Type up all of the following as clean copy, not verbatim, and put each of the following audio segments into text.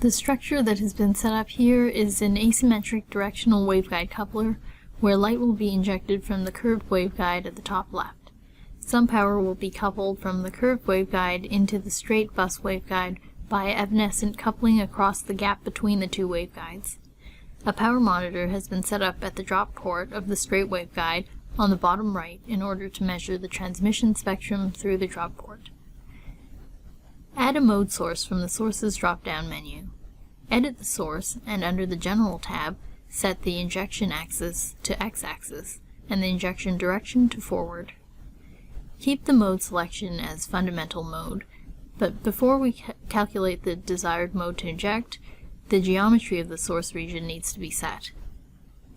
The structure that has been set up here is an asymmetric directional waveguide coupler where light will be injected from the curved waveguide at the top left. Some power will be coupled from the curved waveguide into the straight bus waveguide by evanescent coupling across the gap between the two waveguides. A power monitor has been set up at the drop port of the straight waveguide on the bottom right in order to measure the transmission spectrum through the drop port. Add a mode source from the Sources drop-down menu. Edit the source, and under the General tab, set the injection axis to x-axis and the injection direction to forward. Keep the mode selection as fundamental mode, but before we calculate the desired mode to inject, the geometry of the source region needs to be set.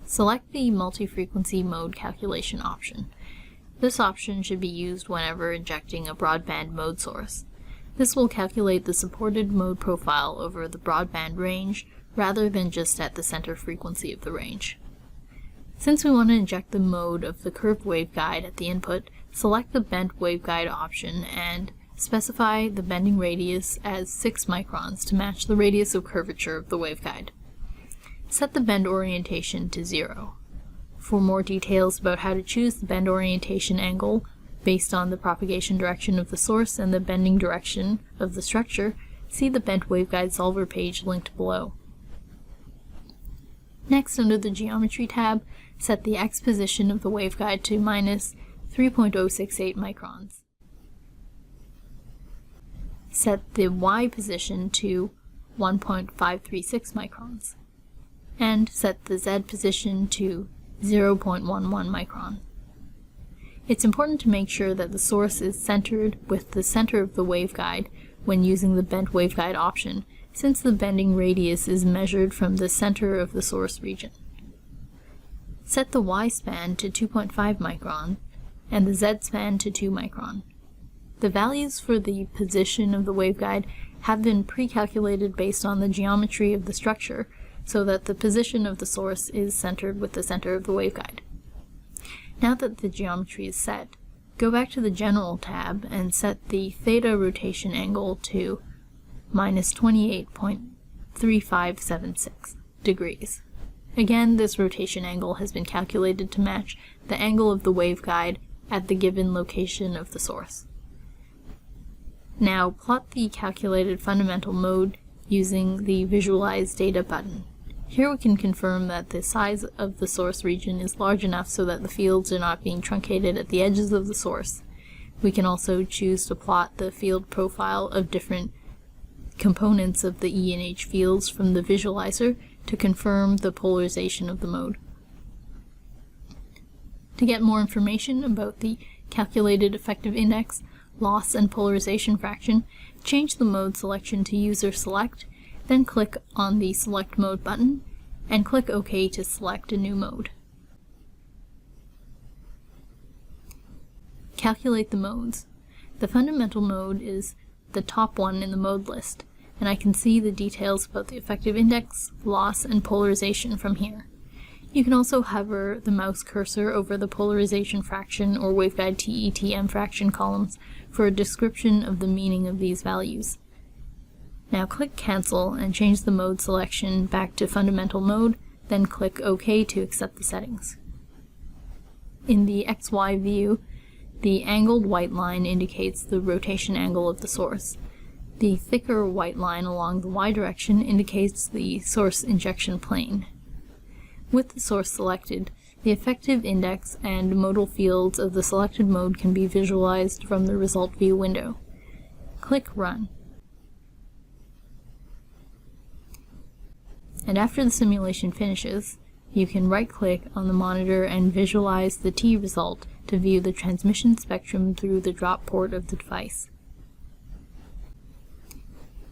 Select the multi-frequency mode calculation option. This option should be used whenever injecting a broadband mode source. This will calculate the supported mode profile over the broadband range rather than just at the center frequency of the range. Since we want to inject the mode of the curved waveguide at the input, select the bent waveguide option and specify the bending radius as 6 microns to match the radius of curvature of the waveguide. Set the bend orientation to 0. For more details about how to choose the bend orientation angle based on the propagation direction of the source and the bending direction of the structure, see the Bent Waveguide Solver page linked below. Next, under the Geometry tab, set the X position of the waveguide to minus 3.068 microns. Set the Y position to 1.536 microns. And set the Z position to 0.11 micron. It's important to make sure that the source is centered with the center of the waveguide when using the bent waveguide option, since the bending radius is measured from the center of the source region. Set the Y span to 2.5 micron and the Z span to 2 micron. The values for the position of the waveguide have been pre-calculated based on the geometry of the structure, so that the position of the source is centered with the center of the waveguide. Now that the geometry is set, go back to the General tab and set the theta rotation angle to minus 28.3576 degrees. Again, this rotation angle has been calculated to match the angle of the waveguide at the given location of the source. Now plot the calculated fundamental mode using the Visualize Data button. Here we can confirm that the size of the source region is large enough so that the fields are not being truncated at the edges of the source. We can also choose to plot the field profile of different components of the E and H fields from the visualizer to confirm the polarization of the mode. To get more information about the calculated effective index, loss, and polarization fraction, change the mode selection to User Select, then click on the Select Mode button, and click OK to select a new mode. Calculate the modes. The fundamental mode is the top one in the mode list, and I can see the details about the effective index, loss, and polarization from here. You can also hover the mouse cursor over the polarization fraction or waveguide TE/TM fraction columns for a description of the meaning of these values. Now click Cancel and change the mode selection back to fundamental mode, then click OK to accept the settings. In the XY view, the angled white line indicates the rotation angle of the source. The thicker white line along the Y direction indicates the source injection plane. With the source selected, the effective index and modal fields of the selected mode can be visualized from the Result View window. Click Run. And after the simulation finishes, you can right-click on the monitor and visualize the T result to view the transmission spectrum through the drop port of the device.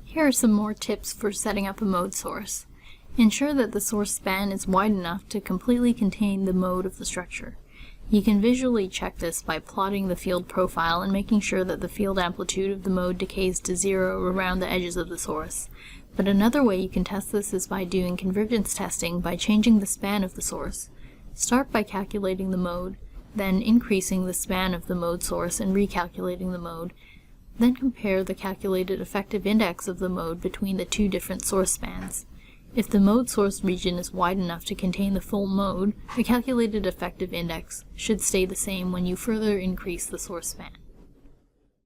Here are some more tips for setting up a mode source. Ensure that the source span is wide enough to completely contain the mode of the structure. You can visually check this by plotting the field profile and making sure that the field amplitude of the mode decays to 0 around the edges of the source. But another way you can test this is by doing convergence testing by changing the span of the source. Start by calculating the mode, then increasing the span of the mode source and recalculating the mode, Then compare the calculated effective index of the mode between the two different source spans. If the mode source region is wide enough to contain the full mode, the calculated effective index should stay the same when you further increase the source span.